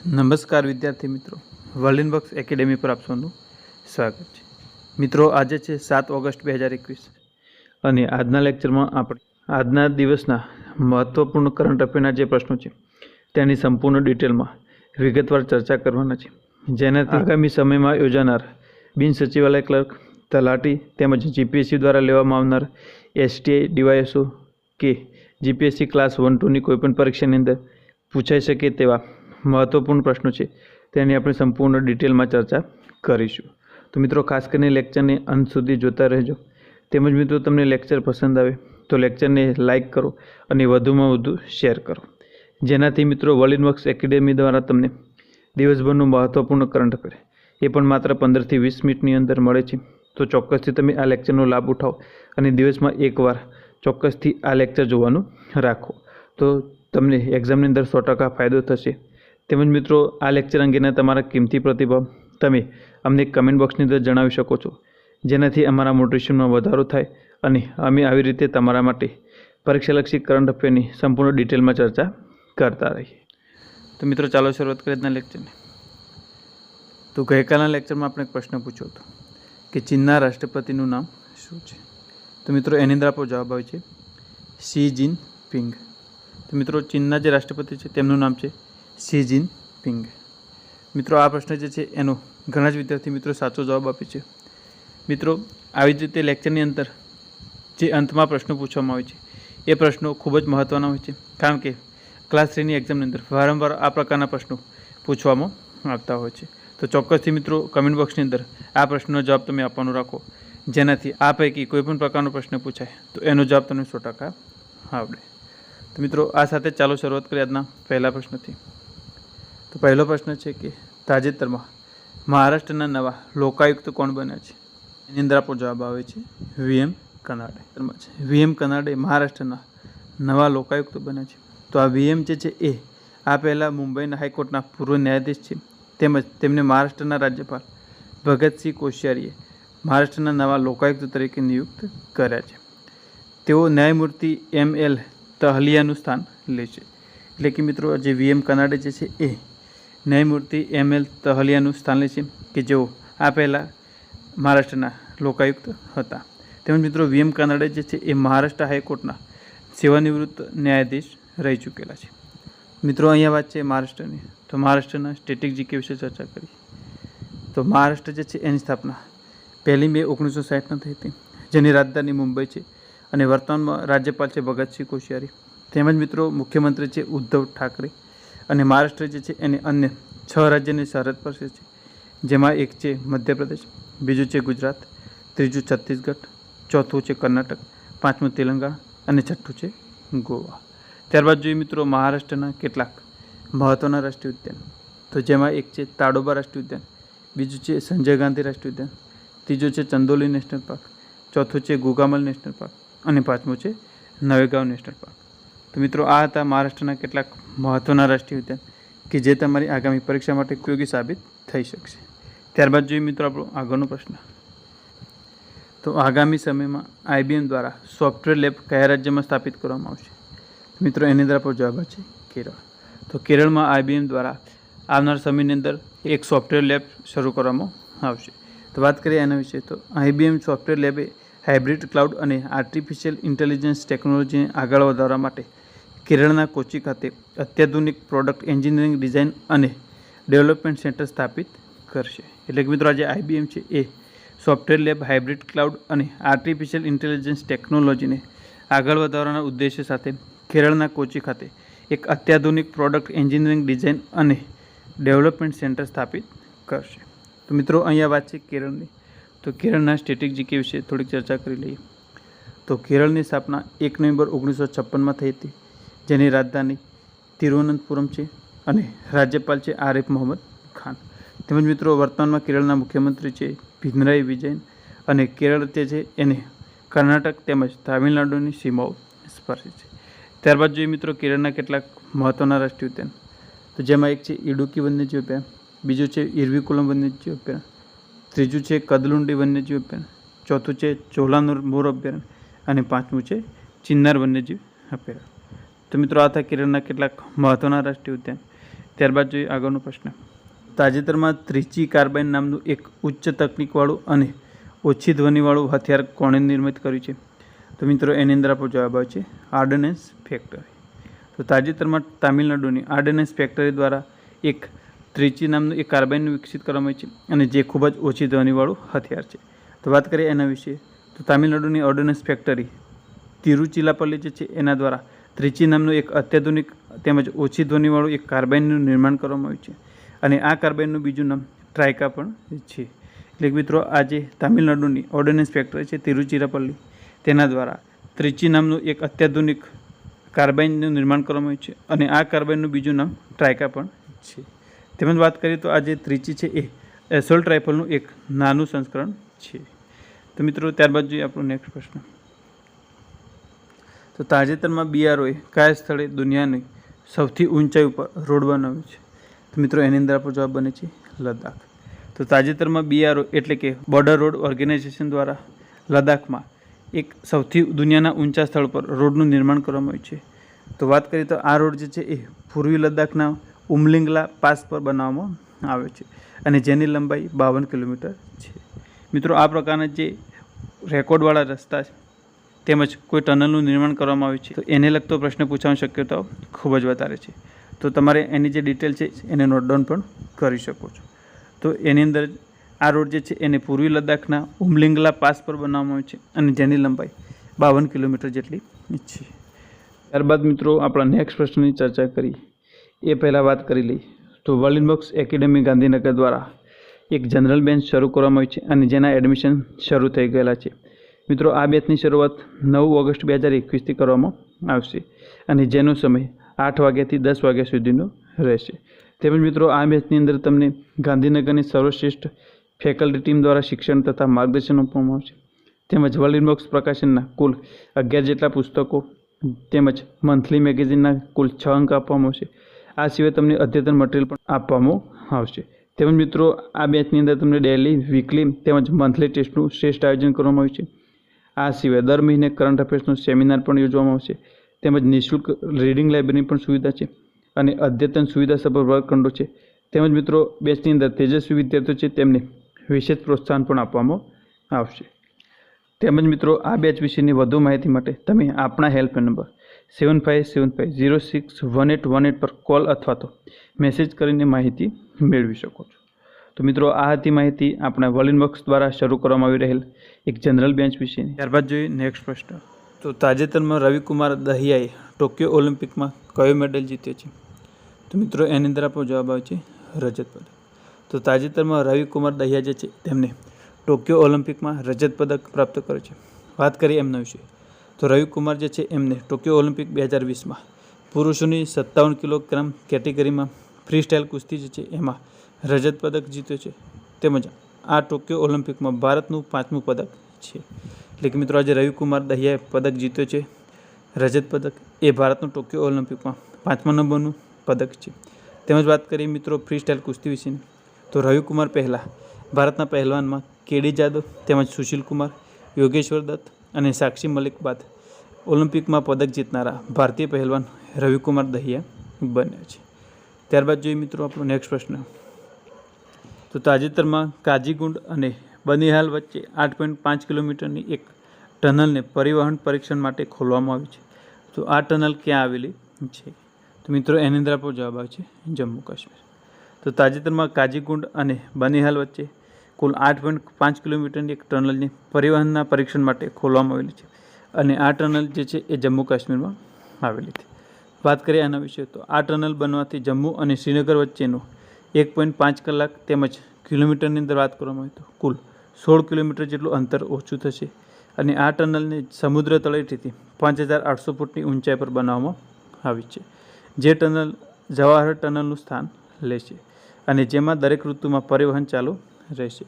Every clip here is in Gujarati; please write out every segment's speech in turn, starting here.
નમસ્કાર વિદ્યાર્થી મિત્રો, વર્લ્ડ ઇન વર્ક્સ એકેડેમી પર આપ સૌનું સ્વાગત છે. મિત્રો, આજે છે 7 ઓગસ્ટ 2021 અને આજના લેક્ચરમાં આપણે આજના દિવસના મહત્વપૂર્ણ કરંટ અફેરના જે પ્રશ્નો છે તેની સંપૂર્ણ ડિટેલમાં વિગતવાર ચર્ચા કરવાના છે, જેનાથી આગામી સમયમાં યોજાનાર બિન સચિવાલય ક્લર્ક, તલાટી તેમજ જીપીએસસી દ્વારા લેવામાં આવનાર એસટીઆઈ, ડીવાયએસઓ કે જીપીએસસી ક્લાસ 1-2ની કોઈપણ પરીક્ષાની અંદર પૂછાઈ શકે તેવા મહત્વપૂર્ણ પ્રશ્નો છે તેની આપણે સંપૂર્ણ ડિટેલમાં ચર્ચા કરીશું. તો મિત્રો, ખાસ કરીને લેક્ચરને અંત સુધી જોતા રહેજો. તેમજ મિત્રો, તમને લેક્ચર પસંદ આવે તો લેક્ચરને લાઇક કરો અને વધુમાં વધુ શેર કરો, જેનાથી મિત્રો વર્લ્ડ ઇન વર્ક્સ એકેડેમી દ્વારા તમને દિવસભરનું મહત્વપૂર્ણ કરંટ અફેર એ પણ માત્ર 15થી 20 મિનિટની અંદર મળે છે. તો ચોક્કસથી તમે આ લેક્ચરનો લાભ ઉઠાવો અને દિવસમાં એકવાર ચોક્કસથી આ લેક્ચર જોવાનું રાખો, તો તમને એક્ઝામની અંદર 100% ફાયદો થશે. તેમજ મિત્રો, આ લેક્ચર અંગેના તમારા કિંમતી પ્રતિભાવ તમે અમને કમેન્ટ બોક્સની અંદર જણાવી શકો છો, જેનાથી અમારા મોટિવેશનમાં વધારો થાય અને અમે આવી રીતે તમારા માટે પરીક્ષાલક્ષી કરંટ અફેરની સંપૂર્ણ ડિટેલમાં ચર્ચા કરતા રહીએ. તો મિત્રો, ચાલો શરૂઆત કરીએ આજના લેક્ચરને. તો ગઈકાલના લેક્ચરમાં આપણે એક પ્રશ્ન પૂછ્યો હતો કે ચીનના રાષ્ટ્રપતિનું નામ શું છે? તો મિત્રો, એની અંદર આપણો જવાબ આવે છે શી જિનપિંગ. તો મિત્રો, ચીનના જે રાષ્ટ્રપતિ છે તેમનું નામ છે શી જિનપિંગ. મિત્રો, આ પ્રશ્ન જે છે એનો ઘણા જ વિદ્યાર્થી મિત્રો સાચો જવાબ આપે છે. મિત્રો, આવી જ રીતે લેક્ચરની અંદર જે અંતમાં પ્રશ્નો પૂછવામાં આવે છે એ પ્રશ્નો ખૂબ જ મહત્ત્વના હોય છે, કારણ કે ક્લાસ 3ની એક્ઝામની અંદર વારંવાર આ પ્રકારના પ્રશ્નો પૂછવામાં આવતા હોય છે. તો ચોક્કસથી મિત્રો કમેન્ટ બોક્સની અંદર આ પ્રશ્નનો જવાબ તમે આપવાનો રાખો, જેનાથી આ પૈકી કોઈપણ પ્રકારનો પ્રશ્ન પૂછાય તો એનો જવાબ તમને 100% આવડે. તો મિત્રો, આ સાથે ચાલો શરૂઆત કરીએ આજના પહેલા પ્રશ્નથી. તો પહેલો પ્રશ્ન છે કે તાજેતરમાં મહારાષ્ટ્રના નવા લોકાયુક્ત કોણ બન્યા છે? એની અંદર આપણો જવાબ આવે છે VM કનાડે. VM કનાડે મહારાષ્ટ્રના નવા લોકાયુક્ત બન્યા છે. તો આ VM જે છે એ આ પહેલાં મુંબઈના હાઈકોર્ટના પૂર્વ ન્યાયાધીશ છે, તેમજ તેમને મહારાષ્ટ્રના રાજ્યપાલ ભગતસિંહ કોશ્યારીએ મહારાષ્ટ્રના નવા લોકાયુક્ત તરીકે નિયુક્ત કર્યા છે. તેઓ ન્યાયમૂર્તિ ML તહલિયાનું સ્થાન લે છે. એટલે કે મિત્રો, જે VM કનાડે જે છે એ ન્યાયમૂર્તિ ML તહલિયાનું સ્થાન લે છે, કે જેઓ આ પહેલાં મહારાષ્ટ્રના લોકાયુક્ત હતા. તેમજ મિત્રો, VM કનાડે જે છે એ મહારાષ્ટ્ર હાઈકોર્ટના સેવાનિવૃત્ત ન્યાયાધીશ રહી ચૂકેલા છે. મિત્રો, અહીંયા વાત છે મહારાષ્ટ્રની, તો મહારાષ્ટ્રના સ્ટેટિક જીકે વિશે ચર્ચા કરી. તો મહારાષ્ટ્ર જે છે એની સ્થાપના 1 મે 1960 થઈ હતી, જેની રાજધાની મુંબઈ છે અને વર્તમાનમાં રાજ્યપાલ છે ભગતસિંહ કોશ્યારી. તેમજ મિત્રો, મુખ્યમંત્રી છે ઉદ્ધવ ઠાકરે. અને મહારાષ્ટ્ર જે છે એને અન્ય 6 રાજ્યની સરહદ પર છે, જેમાં એક છે મધ્યપ્રદેશ, બીજું છે ગુજરાત, ત્રીજું છત્તીસગઢ, ચોથું છે કર્ણાટક, પાંચમું તેલંગાણા અને છઠ્ઠું છે ગોવા. ત્યારબાદ જોઈએ મિત્રો મહારાષ્ટ્રના કેટલાક મહત્ત્વના રાષ્ટ્રીય ઉદ્યાન. તો જેમાં એક છે તાડોબા રાષ્ટ્રીય ઉદ્યાન, બીજું છે સંજય ગાંધી રાષ્ટ્રીય ઉદ્યાન, ત્રીજું છે ચંદોલી નેશનલ પાર્ક, ચોથું છે ગુગામલ નેશનલ પાર્ક અને પાંચમું છે નવેગાંવ નેશનલ પાર્ક. તો મિત્રો, આ હતા મહારાષ્ટ્રના કેટલાક મહત્ત્વના રાષ્ટ્રીય ઉદ્યાન કે જે તમારી આગામી પરીક્ષા માટે ઉપયોગી સાબિત થઈ શકશે. ત્યારબાદ જોઈએ મિત્રો આપણો આગળનો પ્રશ્ન. તો આગામી સમયમાં IBM દ્વારા સોફ્ટવેર લેબ કયા રાજ્યમાં સ્થાપિત કરવામાં આવશે? મિત્રો, એની અંદર આપણો જવાબ છે કેરળ. તો કેરળમાં IBM દ્વારા આવનાર સમયની અંદર એક સોફ્ટવેર લેબ શરૂ કરવામાં આવશે. તો વાત કરીએ એના વિશે, તો IBM સોફ્ટવેર લેબે હાઇબ્રિડ ક્લાઉડ અને આર્ટિફિશિયલ ઇન્ટેલિજન્સ ટેકનોલોજીને આગળ વધારવા માટે કેરળના કોચી ખાતે અત્યાધુનિક પ્રોડક્ટ એન્જિનિયરિંગ ડિઝાઇન અને ડેવલપમેન્ટ સેન્ટર સ્થાપિત કરશે. એટલે કે મિત્રો, આજે IBM છે એ સોફ્ટવેર લેબ, હાઇબ્રિડ ક્લાઉડ અને આર્ટિફિશિયલ ઇન્ટેલિજન્સ ટેકનોલોજીને આગળ વધારવાના ઉદ્દેશ્ય સાથે કેરળના કોચી ખાતે એક અત્યાધુનિક પ્રોડક્ટ એન્જિનિયરિંગ ડિઝાઇન અને ડેવલપમેન્ટ સેન્ટર સ્થાપિત કરશે. તો મિત્રો, અહીંયા વાત છે કેરળની. તો કેરળના સ્ટેટિક જીકે વિશે થોડીક ચર્ચા કરી લઈએ. તો કેરળની સ્થાપના 1 નવેમ્બર 1956 થઈ હતી, જેની રાજધાની તિરુવનંતપુરમ છે અને રાજ્યપાલ છે આરિફ મોહમ્મદ ખાન. તેમજ મિત્રો, વર્તમાનમાં કેરળના મુખ્યમંત્રી છે પિનરાઈ વિજયન અને કેરળ તે છે એને કર્ણાટક તેમજ તામિલનાડુની સીમાઓ સ્પર્શે છે. ત્યારબાદ જોઈએ મિત્રો કેરળના કેટલાક મહત્ત્વના રાષ્ટ્રીય ઉદ્યાન. તો જેમાં એક છે ઇડુકી વન્યજીવ અભયારણ્ય, બીજું છે ઇરવિકુલમ વન્યજીવ અભયારણ્ય, ત્રીજું છે કદલુંડી વન્યજીવ અભયારણ્ય, ચોથું છે ચોલાનુર મોર અભયારણ્ય અને પાંચમું છે ચિન્નાર વન્યજીવ અભયારણ્ય. તો મિત્રો, આ હતા કેરળના કેટલાક મહત્ત્વના રાષ્ટ્રીય ઉદ્યાન, ત્યારબાદ જોઈએ આગળનો પ્રશ્ન. તાજેતરમાં ત્રિચી કાર્બાઇન નામનું એક ઉચ્ચ તકનીકવાળું અને ઓછી ધ્વનિવાળું હથિયાર કોણે નિર્મિત કર્યું છે? તો મિત્રો એની અંદર આપણો જવાબ આવે છે આર્ડનન્સ ફેક્ટરી. તો તાજેતરમાં તામિલનાડુની આર્ડનન્સ ફેક્ટરી દ્વારા એક ત્રિચી નામનું એક કાર્બાઇન વિકસિત કરવામાં આવી છે અને જે ખૂબ જ ઓછી ધ્વનિવાળું હથિયાર છે. તો વાત કરીએ એના વિશે, તો તામિલનાડુની ઓર્ડિનન્સ ફેક્ટરી તિરુચિરાપલ્લી જે છે એના દ્વારા ત્રિચી નામનું એક અત્યાધુનિક તેમજ ઓછી ધ્વનિવાળું એક કાર્બાઇનનું નિર્માણ કરવામાં આવ્યું છે અને આ કાર્બાઇનનું બીજું નામ ટ્રાઇકા પણ છે. એટલે મિત્રો આ જે તામિલનાડુની ઓર્ડિનન્સ ફેક્ટરી છે તિરુચિરાપલ્લી, તેના દ્વારા ત્રિચી નામનું એક અત્યાધુનિક કાર્બાઇનનું નિર્માણ કરવામાં આવ્યું છે અને આ કાર્બાઇનનું બીજું નામ ટ્રાઇકા પણ છે. તેમજ વાત કરીએ તો આ જે ત્રિચી છે એ એસોલ્ટ રાઇફલનું એક નાનું સંસ્કરણ છે. તો મિત્રો ત્યારબાદ જોઈએ આપણો નેક્સ્ટ પ્રશ્ન. તો તાજેતરમાં BROએ કયા સ્થળે દુનિયાની સૌથી ઊંચાઈ ઉપર રોડ બનાવ્યો છે? તો મિત્રો એની અંદર આપણો જવાબ બને છે લદ્દાખ. તો તાજેતરમાં BRO એટલે કે બોર્ડર રોડ ઓર્ગેનાઇઝેશન દ્વારા લદ્દાખમાં એક સૌથી દુનિયાના ઊંચા સ્થળ પર રોડનું નિર્માણ કરવામાં આવ્યું છે. તો વાત કરીએ તો આ રોડ જે છે એ પૂર્વી લદ્દાખના ઉમલિંગલા પાસ પર બનાવવામાં આવ્યો છે અને જેની લંબાઈ 52 કિલોમીટર છે. મિત્રો આ પ્રકારના જે રેકોર્ડવાળા રસ્તા છે તેમજ કોઈ ટનલનું નિર્માણ કરવામાં આવ્યું છે તો એને લગતો પ્રશ્ન પૂછવાની શક્યતાઓ ખૂબ જ વધારે છે. તો તમારે એની જે ડિટેલ છે એને નોટ ડાઉન પણ કરી શકો છો. તો એની અંદર આ રોડ જે છે એને પૂર્વી લદ્દાખના ઉમલિંગલા પાસ પર બનાવવામાં આવ્યું છે અને જેની લંબાઈ 52 કિલોમીટર જેટલી છે. ત્યારબાદ મિત્રો આપણા નેક્સ્ટ પ્રશ્નની ચર્ચા કરીએ એ પહેલાં વાત કરી લઈએ તો વર્લિન બક્સ એકેડેમી ગાંધીનગર દ્વારા એક જનરલ બેચ શરૂ કરવામાં આવી છે અને જેના એડમિશન શરૂ થઈ ગયેલા છે. મિત્રો આ બેચની શરૂઆત 9 ઓગસ્ટ 2021થી કરવામાં આવશે અને જેનો સમય 8 વાગ્યાથી 10 વાગ્યા સુધીનો રહેશે. તેમજ મિત્રો આ બેચની અંદર તમને ગાંધીનગરની સર્વશ્રેષ્ઠ ફેકલ્ટી ટીમ દ્વારા શિક્ષણ તથા માર્ગદર્શન આપવામાં આવશે. તેમજ વર્લિન બક્સ પ્રકાશનના કુલ 11 જેટલા પુસ્તકો તેમજ મંથલી મેગેઝિનના કુલ 6 અંક આપવામાં આવશે. આ સિવાય તમને અદ્યતન મટીરિયલ પણ આપવામાં આવશે. તેમજ મિત્રો આ બેચની અંદર તમને ડેલી, વીકલી તેમજ મંથલી ટેસ્ટનું શ્રેષ્ઠ આયોજન કરવામાં આવ્યું છે. આ સિવાય દર મહિને કરંટ અફેર્સનો સેમિનાર પણ યોજવામાં આવશે. તેમજ નિઃશુલ્ક રીડિંગ લાઇબ્રેરીની પણ સુવિધા છે અને અદ્યતન સુવિધાસભર વર્ગખંડો છે. તેમજ મિત્રો બેચની અંદર તેજસ્વી વિદ્યાર્થીઓ છે તેમને વિશેષ પ્રોત્સાહન પણ આપવામાં આવશે. તેમજ મિત્રો આ બેચ વિશેની વધુ માહિતી માટે તમે આપણા હેલ્પલાઇન નંબર 7575061818 પર કોલ અથવા તો મેસેજ કરીને માહિતી મેળવી શકો છો. તો મિત્રો આ હતી માહિતી આપણા વર્લિન બક્સ દ્વારા શરૂ કરવામાં આવી રહેલ એક જનરલ બેન્ચ વિશેની. ત્યારબાદ જોઈએ નેક્સ્ટ પ્રશ્ન. તો તાજેતરમાં રવિકુમાર દહિયાએ ટોક્યો ઓલિમ્પિકમાં કયો મેડલ જીત્યો છે? તો મિત્રો એની અંદર આપણો જવાબ આવે છે રજત પદક. તો તાજેતરમાં રવિકુમાર દહિયા જે છે તેમને ટોક્યો ઓલિમ્પિકમાં રજત પદક પ્રાપ્ત કર્યો છે. વાત કરીએ એમના વિશે તો રવિકુમાર જે છે એમને ટોક્યો ઓલિમ્પિક 2020માં પુરુષોની 57 કિલોગ્રામ કેટેગરીમાં ફ્રી સ્ટાઇલ કુસ્તી જે છે એમાં રજત પદક જીત્યો છે. તેમજ આ ટોક્યો ઓલિમ્પિકમાં ભારતનું 5મું પદક છે. એટલે કે મિત્રો આજે રવિકુમાર દહિયાએ પદક જીત્યો છે રજત પદક, એ ભારતનું ટોક્યો ઓલિમ્પિકમાં 5મા નંબરનું પદક છે. તેમજ વાત કરીએ મિત્રો ફ્રી સ્ટાઇલ કુસ્તી વિશેની તો રવિકુમાર પહેલાં ભારતના પહેલવાનમાં કેડી જાદવ તેમજ સુશીલ કુમાર, યોગેશ્વર દત્ત અને સાક્ષી મલિક બાદ ઓલિમ્પિકમાં પદક જીતનારા ભારતીય પહેલવાન રવિકુમાર દહિયા બન્યા છે. ત્યારબાદ જોઈએ મિત્રો આપણો નેક્સ્ટ પ્રશ્ન. તો તાજેતરમાં કાજીગુંડ અને બનિહાલ વચ્ચે 8.5 કિલોમીટરની એક ટનલને પરિવહન પરીક્ષણ માટે ખોલવામાં આવી છે. તો આ ટનલ ક્યાં આવેલી છે? તો મિત્રો એની અંદર આપણો જવાબ આવે છે જમ્મુ કાશ્મીર. તો તાજેતરમાં કાજીગુંડ અને બનિહાલ વચ્ચે કુલ 8.5 કિલોમીટરની એક ટનલને પરિવહનના પરીક્ષણ માટે ખોલવામાં આવેલી છે અને આ ટનલ જે છે એ જમ્મુ કાશ્મીરમાં આવેલી છે. વાત કરીએ આના વિશે તો આ ટનલ બનવાથી જમ્મુ અને શ્રીનગર વચ્ચેનો 1.5 કલાક તેમજ કિલોમીટરની અંદર વાત કરવામાં આવે તો કુલ 16 કિલોમીટર જેટલું અંતર ઓછું થશે અને આ ટનલને સમુદ્ર તળેટીથી 5800 ફૂટની ઊંચાઈ પર બનાવવામાં આવી છે, જે ટનલ જવાહર ટનલનું સ્થાન લેશે અને જેમાં દરેક ઋતુમાં પરિવહન ચાલુ રહેશે.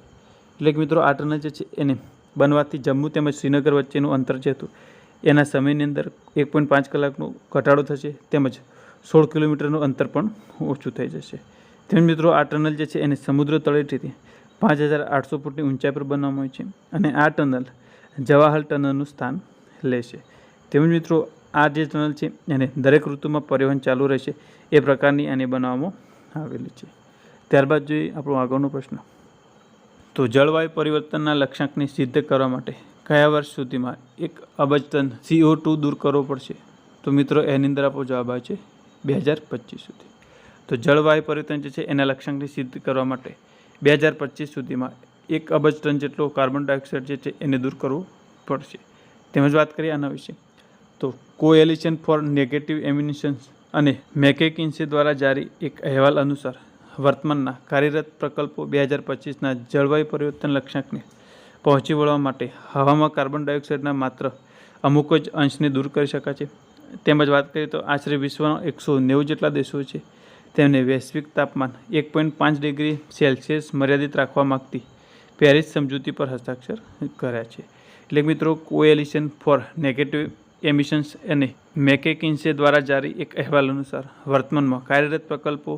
એટલે કે મિત્રો આ ટનલ જે છે એને બનવાથી જમ્મુ તેમજ શ્રીનગર વચ્ચેનું અંતર જે હતું એના સમયની અંદર 1.5 કલાકનો ઘટાડો થશે તેમજ 16 કિલોમીટરનું અંતર પણ ઓછું થઈ જશે. તેમજ મિત્રો આ ટનલ જે છે એને સમુદ્ર તળેટીથી 5800 ફૂટની ઊંચાઈ પર બનાવવામાં આવી છે અને આ ટનલ જવાહર ટનલનું સ્થાન લેશે. તેમજ મિત્રો આ જે ટનલ છે એને દરેક ઋતુમાં પરિવહન ચાલુ રહેશે એ પ્રકારની આને બનાવવામાં આવેલી છે. ત્યારબાદ જોઈએ આપણો આગળનો પ્રશ્ન. તો જળવાયુ પરિવર્તનના લક્ષ્યાંકને સિદ્ધ કરવા માટે કયા વર્ષ સુધીમાં 1 અબજ ટન CO2 દૂર કરવો પડશે? તો મિત્રો એની અંદર આપણો જવાબ આવે છે 2025 સુધી. તો જળવાયુ પરિવર્તન જે છે એના લક્ષ્યાંકને સિદ્ધ કરવા માટે 2025 સુધીમાં 1 અબજ ટન જેટલો કાર્બન ડાયોક્સાઇડ જે છે એને દૂર કરવું પડશે. તેમજ વાત કરીએ આના વિશે તો કોએલિશન ફોર નેગેટિવ એમિશન્સ અને મેકેકિન્સે દ્વારા જારી એક અહેવાલ અનુસાર વર્તમાનના કાર્યરત પ્રકલ્પો 2025ના જળવાયુ પરિવર્તન લક્ષ્યાંકને પહોંચી વળવા માટે હવામાં કાર્બન ડાયોક્સાઇડના માત્ર અમુક જ અંશને દૂર કરી શકાય છે. તેમજ વાત કરીએ તો આશરે વિશ્વના 190 જેટલા દેશો છે તેમને વૈશ્વિક તાપમાન 1.5 ડિગ્રી સેલ્સિયસ મર્યાદિત રાખવા માગતી પેરિસ સમજૂતી પર હસ્તાક્ષર કર્યા છે. એટલે મિત્રો કોએલિશન ફોર નેગેટિવ એમિશન્સ અને મેકેકિન્સે દ્વારા જારી એક અહેવાલ અનુસાર વર્તમાનમાં કાર્યરત પ્રકલ્પો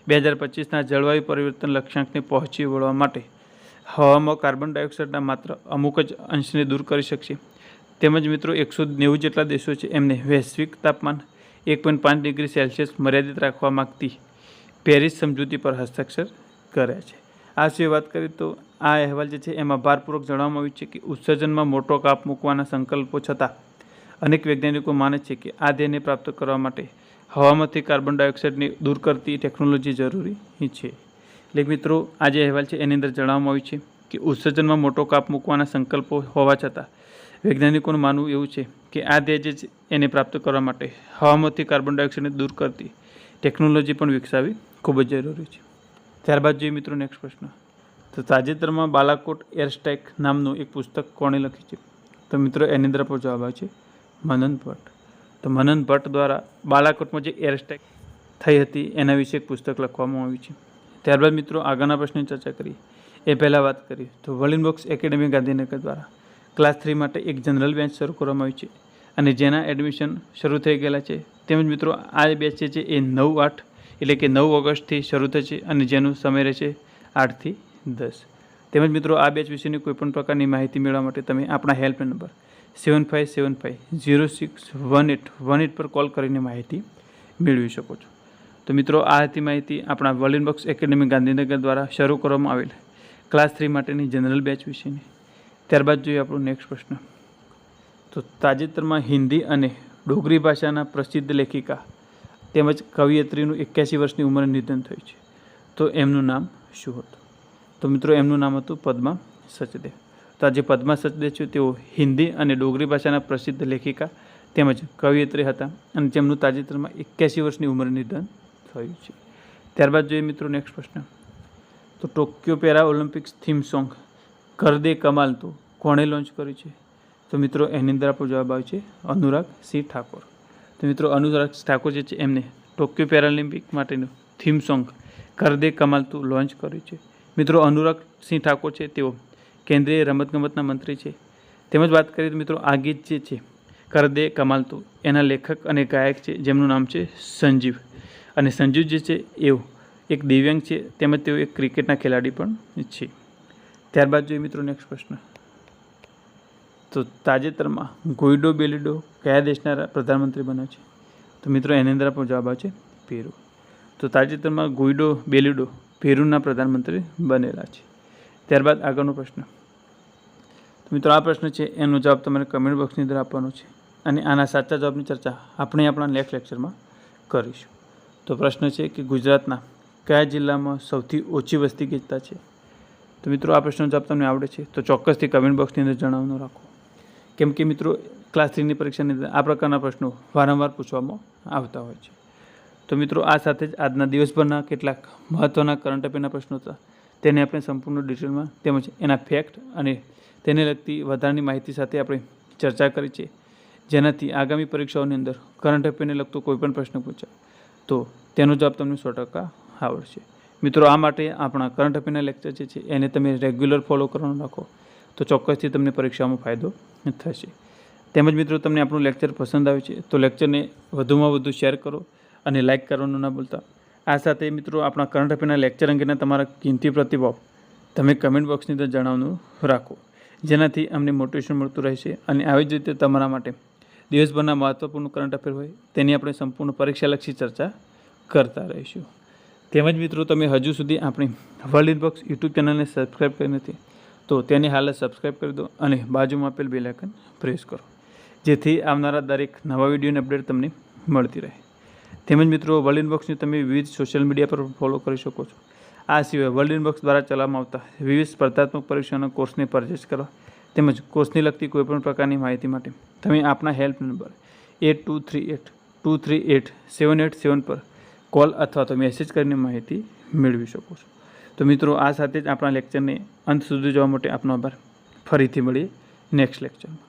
2025ના જળવાયુ પરિવર્તન લક્ષ્યાંકને પહોંચી વળવા માટે હવામાં કાર્બન ડાયોક્સાઇડના માત્ર અમુક જ અંશને દૂર કરી શકશે. તેમજ મિત્રો 190 જેટલા દેશો છે એમને વૈશ્વિક તાપમાન 1.5 ડિગ્રી સેલ્સિયસ મર્યાદિત રાખવા માગતી પેરિસ સમજૂતી પર હસ્તાક્ષર કર્યા છે. આ સિવાય વાત કરીએ તો આ અહેવાલ જે છે એમાં ભારપૂર્વક જણાવવામાં આવ્યું છે કે ઉત્સર્જનમાં મોટો કાપ મૂકવાના સંકલ્પો છતાં અનેક વૈજ્ઞાનિકો માને છે કે આ ધ્યેયને પ્રાપ્ત કરવા માટે હવામાંથી કાર્બન ડાયોક્સાઇડને દૂર કરતી ટેકનોલોજી જરૂરી છે. એટલે મિત્રો આ જે અહેવાલ છે એની અંદર જણાવવામાં આવ્યું છે કે ઉત્સર્જનમાં મોટો કાપ મૂકવાના સંકલ્પો હોવા છતાં વૈજ્ઞાનિકોનું માનવું એવું છે કે આ ધ્યેય જે છે એને પ્રાપ્ત કરવા માટે હવામાંથી કાર્બન ડાયોક્સાઇડને દૂર કરતી ટેકનોલોજી પણ વિકસાવવી ખૂબ જ જરૂરી છે. ત્યારબાદ જોઈએ મિત્રો નેક્સ્ટ પ્રશ્ન. તો તાજેતરમાં બાલાકોટ એરસ્ટ્રાઇક નામનું એક પુસ્તક કોણે લખ્યું છે? તો મિત્રો એની અંદર આપણો જવાબ આવે છે મનન ભટ્ટ. તો મનન ભટ્ટ દ્વારા બાલાકોટમાં જે એરસ્ટ્રાઇક થઈ હતી એના વિશે એક પુસ્તક લખવામાં આવ્યું છે. ત્યારબાદ મિત્રો આગળના પ્રશ્નની ચર્ચા કરીએ એ પહેલાં વાત કરીએ તો વર્લિન બુક્સ એકેડેમી ગાંધીનગર દ્વારા ક્લાસ 3 માટે એક જનરલ બેચ શરૂ કરવામાં આવ્યું છે અને જેના એડમિશન શરૂ થઈ ગયેલા છે. તેમજ મિત્રો આ બેચ છે એ 9/8 એટલે કે 9 ઓગસ્ટથી શરૂ થશે અને જેનું સમય રહેશે 8 થી 10. તેમજ મિત્રો આ બેચ વિશેની કોઈપણ પ્રકારની માહિતી મેળવવા માટે તમે આપણા હેલ્પલાઇન નંબર 7575061818 પર કોલ કરીને માહિતી મેળવી શકો છો. તો મિત્રો આ હતી માહિતી આપણા વર્લિન બુક્સ એકેડેમી ગાંધીનગર દ્વારા શરૂ કરવામાં આવેલ ક્લાસ 3 માટેની જનરલ બેચ વિશેની. ત્યારબાદ જોઈએ આપણો નેક્સ્ટ પ્રશ્ન. તો તાજેતરમાં હિન્દી અને ડોગરી ભાષાના પ્રસિદ્ધ લેખિકા તેમજ કવિયત્રીનું 81 વર્ષની ઉંમરે નિધન થયું છે. તો એમનું નામ શું હતું? તો મિત્રો એમનું નામ હતું પદ્મા સચદેવ. તો આ જે પદ્મા સચદેવ છે તેઓ હિન્દી અને ડોગરી ભાષાના પ્રસિદ્ધ લેખિકા તેમજ કવિયત્રી હતા અને જેમનું તાજેતરમાં 81 વર્ષની ઉંમરે નિધન થયું છે. ત્યારબાદ જોઈએ મિત્રો નેક્સ્ટ પ્રશ્ન. તો Tokyo para Olympics theme song કર દે કમાલ તો કોણે લોન્ચ કર્યું છે? તો મિત્રો એની અંદર આપણો જવાબ આવે છે અનુરાગ સિંહ ઠાકોર. તો મિત્રો અનુરાગ ઠાકોર જે છે એમને ટોક્યો પેરાલિમ્પિક માટેનું થીમ સોંગ કર દે કમાલ તું લોન્ચ કર્યું છે. મિત્રો અનુરાગ સિંહ ઠાકોર છે તેઓ કેન્દ્રીય રમતગમતના મંત્રી છે. તેમજ વાત કરીએ તો મિત્રો આ ગીત જે છે કર દે કમાલ તું એના લેખક અને ગાયક છે જેમનું નામ છે સંજીવ. અને સંજીવ જે છે એવો એક દિવ્યાંગ છે તેમજ તેઓ એક ક્રિકેટના ખેલાડી પણ છે. ત્યારબાદ જોઈએ મિત્રો નેક્સ્ટ પ્રશ્ન. તો તાજેતરમાં ગુઇડો બેલિડો કયા દેશના પ્રધાનમંત્રી બન્યા છે? તો મિત્રો એની અંદર આપણો જવાબ આવે છે પેરુ. તો તાજેતરમાં ગુઇડો બેલિડો પેરુના પ્રધાનમંત્રી બનેલા છે. ત્યારબાદ આગળનો પ્રશ્ન. તો મિત્રો આ પ્રશ્ન છે એનો જવાબ તમારે કમેન્ટ બોક્સની અંદર આપવાનો છે અને આના સાચા જવાબની ચર્ચા આપણે આપણા નેક્સ્ટ લેક્ચરમાં કરીશું. તો પ્રશ્ન છે કે ગુજરાતના કયા જિલ્લામાં સૌથી ઓછી વસ્તી ગીચતા છે? તો મિત્રો આ પ્રશ્નનો જવાબ તમને આવડે છે તો ચોક્કસથી કમેન્ટ બોક્સની અંદર જણાવવાનું રાખો. કેમ કે મિત્રો ક્લાસ 3ની પરીક્ષાની અંદર આ પ્રકારના પ્રશ્નો વારંવાર પૂછવામાં આવતા હોય છે. તો મિત્રો આ સાથે જ આજના દિવસભરના કેટલાક મહત્ત્વના કરંટ અફેરના પ્રશ્નો હતા તેને આપણે સંપૂર્ણ ડિટેલમાં તેમજ એના ફેક્ટ અને તેને લગતી વધારાની માહિતી સાથે આપણે ચર્ચા કરી છે, જેનાથી આગામી પરીક્ષાઓની અંદર કરંટ અફેરને લગતો કોઈપણ પ્રશ્ન પૂછાય તો તેનો જવાબ તમને 100% આવડશે. મિત્રો આ માટે આપણા કરંટ અફેરના લેક્ચર જે છે એને તમે રેગ્યુલર ફોલો કરવાનું રાખો તો ચોક્કસથી તમને પરીક્ષામાં ફાયદો થશે. તેમજ મિત્રો તમને આપણું લેક્ચર પસંદ આવે છે તો લેક્ચરને વધુમાં વધુ શેર કરો અને લાઇક કરવાનું ના ભૂલતા. આ સાથે મિત્રો આપણા કરંટ અફેરના લેક્ચર અંગેના તમારા કિંમતી પ્રતિભાવ તમે કમેન્ટ બોક્સની અંદર જણાવવાનું રાખો, જેનાથી અમને મોટિવેશન મળતું રહેશે અને આવી જ રીતે તમારા માટે દિવસભરના મહત્ત્વપૂર્ણ કરંટ અફેર હોય તેની આપણે સંપૂર્ણ પરીક્ષાલક્ષી ચર્ચા કરતા રહીશું. તેમજ મિત્રો તમે હજુ સુધી આપણી વર્લ્ડ ઇનબોક્સ યુટ્યુબ ચેનલને સબસ્ક્રાઈબ કરી નથી તો તેની હાલ સબસ્ક્રાઈબ કરી દો અને બાજુમાં આપેલ બેલ આઇકન પ્રેસ કરો, જેથી આવનારા દરેક નવા વિડીયોની અપડેટ તમને મળતી રહે. તેમજ મિત્રો વર્લ્ડ ઇનબોક્સને તમે વિવિધ સોશિયલ મીડિયા પર ફોલો કરી શકો છો. આ સિવાય વર્લ્ડ ઇનબોક્સ દ્વારા ચલાવવામાં આવતા વિવિધ સ્પર્ધાત્મક પરીક્ષાના કોર્સને પરચેસ કરવા તેમજ કોર્સને લગતી કોઈપણ પ્રકારની માહિતી માટે તમે આપણા હેલ્પ નંબર 8238238787 પર કોલ અથવા તો મેસેજ કરીને માહિતી મેળવી શકો છો. તો મિત્રો આ સાથે જ આપણા લેક્ચરને અંત સુધી જોવા માટે આપનો આભાર. ફરીથી મળીએ નેક્સ્ટ લેક્ચરમાં.